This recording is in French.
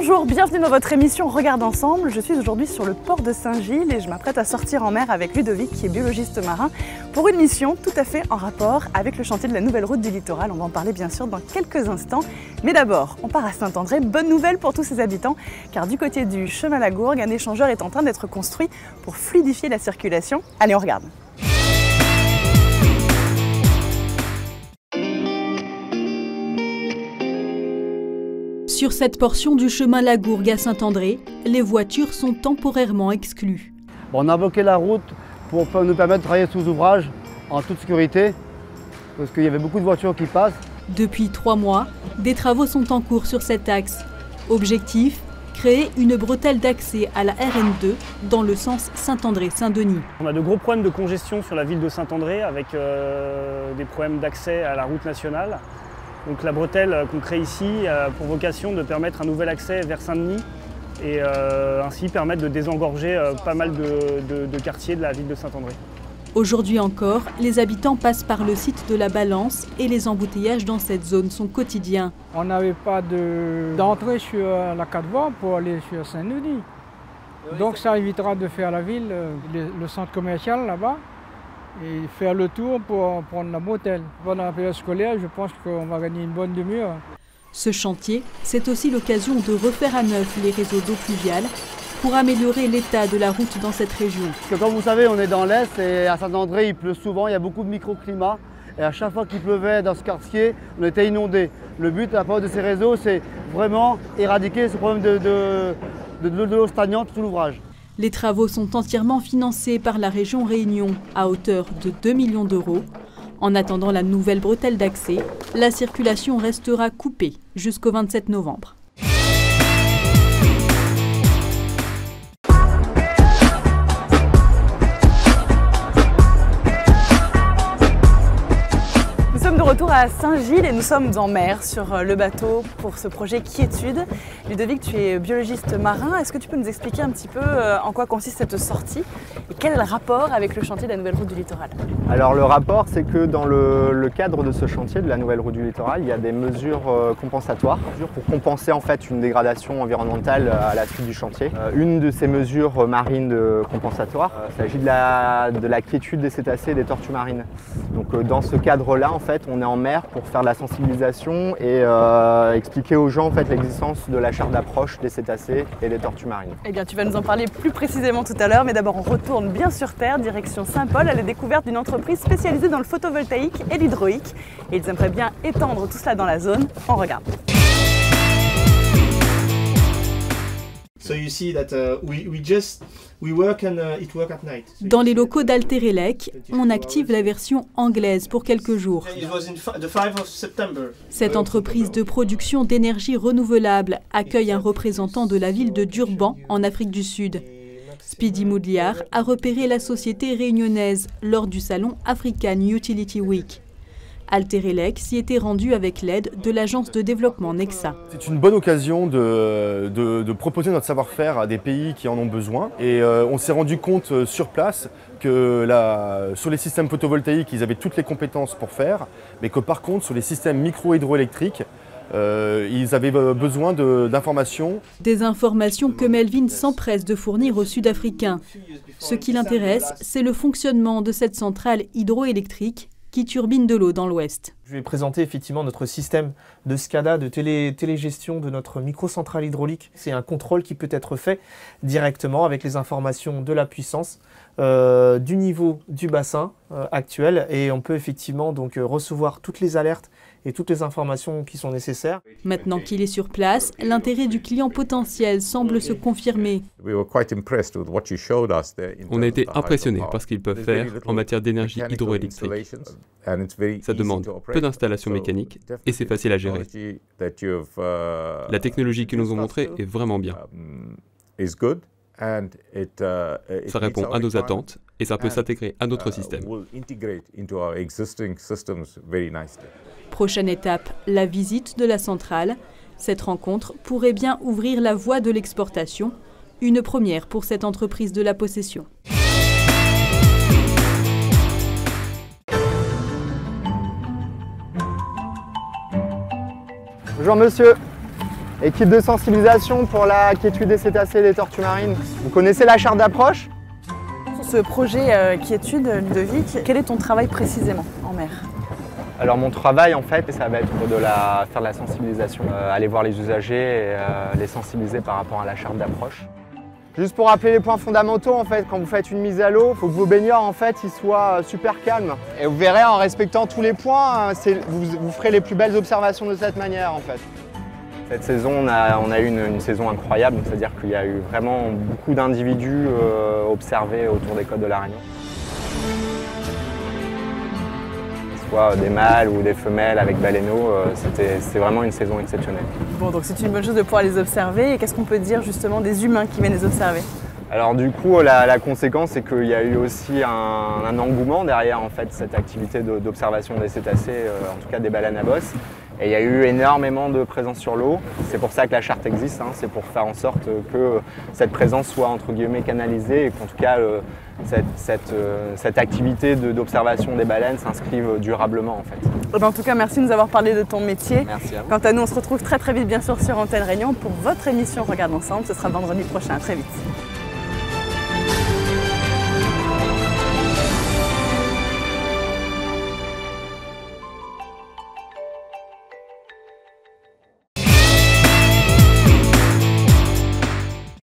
Bonjour, bienvenue dans votre émission Regarde ensemble. Je suis aujourd'hui sur le port de Saint-Gilles et je m'apprête à sortir en mer avec Ludovic qui est biologiste marin pour une mission tout à fait en rapport avec le chantier de la nouvelle route du littoral. On va en parler bien sûr dans quelques instants. Mais d'abord, on part à Saint-André. Bonne nouvelle pour tous ses habitants car du côté du chemin Lagourgue, un échangeur est en train d'être construit pour fluidifier la circulation. Allez, on regarde. Sur cette portion du chemin Lagourgue à Saint-André, les voitures sont temporairement exclues. On a bloqué la route pour nous permettre de travailler sous ouvrage en toute sécurité, parce qu'il y avait beaucoup de voitures qui passent. Depuis 3 mois, des travaux sont en cours sur cet axe. Objectif, créer une bretelle d'accès à la RN2 dans le sens Saint-André-Saint-Denis. On a de gros problèmes de congestion sur la ville de Saint-André avec des problèmes d'accès à la route nationale. Donc la bretelle qu'on crée ici a pour vocation de permettre un nouvel accès vers Saint-Denis et ainsi permettre de désengorger pas mal de quartiers de la ville de Saint-André. Aujourd'hui encore, les habitants passent par le site de la Balance et les embouteillages dans cette zone sont quotidiens. On n'avait pas d'entrée sur la 4 voies pour aller sur Saint-Denis. Donc ça évitera de faire la ville, le centre commercial là-bas, et faire le tour pour prendre la bretelle. Pendant la période scolaire, je pense qu'on va gagner une bonne demi-heure. Ce chantier, c'est aussi l'occasion de refaire à neuf les réseaux d'eau pluviale pour améliorer l'état de la route dans cette région. Parce que comme vous savez, on est dans l'Est et à Saint-André, il pleut souvent, il y a beaucoup de microclimats. Et à chaque fois qu'il pleuvait dans ce quartier, on était inondés. Le but, la période de ces réseaux, c'est vraiment éradiquer ce problème de l'eau stagnante sous l'ouvrage. Les travaux sont entièrement financés par la région Réunion à hauteur de 2 millions d'euros. En attendant la nouvelle bretelle d'accès, la circulation restera coupée jusqu'au 27 novembre. Retour à Saint-Gilles et nous sommes en mer sur le bateau pour ce projet Quiétude. Ludovic, tu es biologiste marin. Est-ce que tu peux nous expliquer un petit peu en quoi consiste cette sortie et quel est le rapport avec le chantier de la nouvelle route du littoral? Alors le rapport, c'est que dans le cadre de ce chantier de la nouvelle route du littoral, il y a des mesures compensatoires pour compenser en fait une dégradation environnementale à la suite du chantier. Une de ces mesures marines compensatoires, il s'agit de la quiétude des cétacés et des tortues marines. Donc dans ce cadre-là, en fait, on est en mer pour faire de la sensibilisation et expliquer aux gens en fait, l'existence de la charte d'approche des cétacés et des tortues marines. Eh bien, tu vas nous en parler plus précisément tout à l'heure, mais d'abord on retourne bien sur terre, direction Saint-Paul, à la découverte d'une entreprise spécialisée dans le photovoltaïque et l'hydraulique. Et ils aimeraient bien étendre tout cela dans la zone. On regarde. Dans les locaux d'Alterelec, on active la version anglaise pour quelques jours. Cette entreprise de production d'énergie renouvelable accueille un représentant de la ville de Durban, en Afrique du Sud. Speedy Moudliar a repéré la société réunionnaise lors du salon African Utility Week. Alterelec s'y était rendu avec l'aide de l'agence de développement Nexa. C'est une bonne occasion de proposer notre savoir-faire à des pays qui en ont besoin. Et on s'est rendu compte sur place que sur les systèmes photovoltaïques, ils avaient toutes les compétences pour faire, mais que par contre, sur les systèmes micro-hydroélectriques, ils avaient besoin d'informations. Des informations que Melvin s'empresse de fournir aux Sud-Africains. Ce qui l'intéresse, c'est le fonctionnement de cette centrale hydroélectrique qui turbine de l'eau dans l'Ouest. Je vais présenter effectivement notre système de SCADA, de télégestion de notre microcentrale hydraulique. C'est un contrôle qui peut être fait directement avec les informations de la puissance, du niveau du bassin actuel et on peut effectivement donc recevoir toutes les alertes et toutes les informations qui sont nécessaires. Maintenant qu'il est sur place, l'intérêt du client potentiel semble se confirmer. On a été impressionnés par ce qu'ils peuvent faire en matière d'énergie hydroélectrique. Ça demande peu d'installations mécaniques et c'est facile à gérer. La technologie qu'ils nous ont montrée est vraiment bien. Ça répond à nos attentes et ça peut s'intégrer à notre système. Prochaine étape, la visite de la centrale. Cette rencontre pourrait bien ouvrir la voie de l'exportation, une première pour cette entreprise de la possession. Bonjour monsieur, Équipe de sensibilisation pour la quiétude des cétacés et des tortues marines. Vous connaissez la charte d'approche? Sur ce projet quiétude, Ludovic, quel est ton travail précisément en mer? Alors mon travail en fait, ça va être de faire de la sensibilisation, aller voir les usagers et les sensibiliser par rapport à la charte d'approche. Juste pour rappeler les points fondamentaux, en fait, quand vous faites une mise à l'eau, il faut que vos baigneurs en fait, ils soient super calmes. Et vous verrez, en respectant tous les points, vous ferez les plus belles observations de cette manière en fait. Cette saison, on a eu une saison incroyable, c'est-à-dire qu'il y a eu vraiment beaucoup d'individus observés autour des côtes de la Réunion. Soit des mâles ou des femelles avec baleineaux, c'était vraiment une saison exceptionnelle. Bon, donc c'est une bonne chose de pouvoir les observer. Et qu'est-ce qu'on peut dire justement des humains qui viennent les observer? Alors du coup, la conséquence, c'est qu'il y a eu aussi un engouement derrière en fait, cette activité d'observation des cétacés, en tout cas des baleines à bosse. Et il y a eu énormément de présence sur l'eau. C'est pour ça que la charte existe, hein. C'est pour faire en sorte que cette présence soit entre guillemets canalisée et qu'en tout cas cette activité d'observation des baleines s'inscrive durablement en fait. En tout cas, merci de nous avoir parlé de ton métier. Merci à vous. Quant à nous, on se retrouve très vite bien sûr sur Antenne Réunion pour votre émission Regarde Ensemble. Ce sera vendredi prochain. À très vite.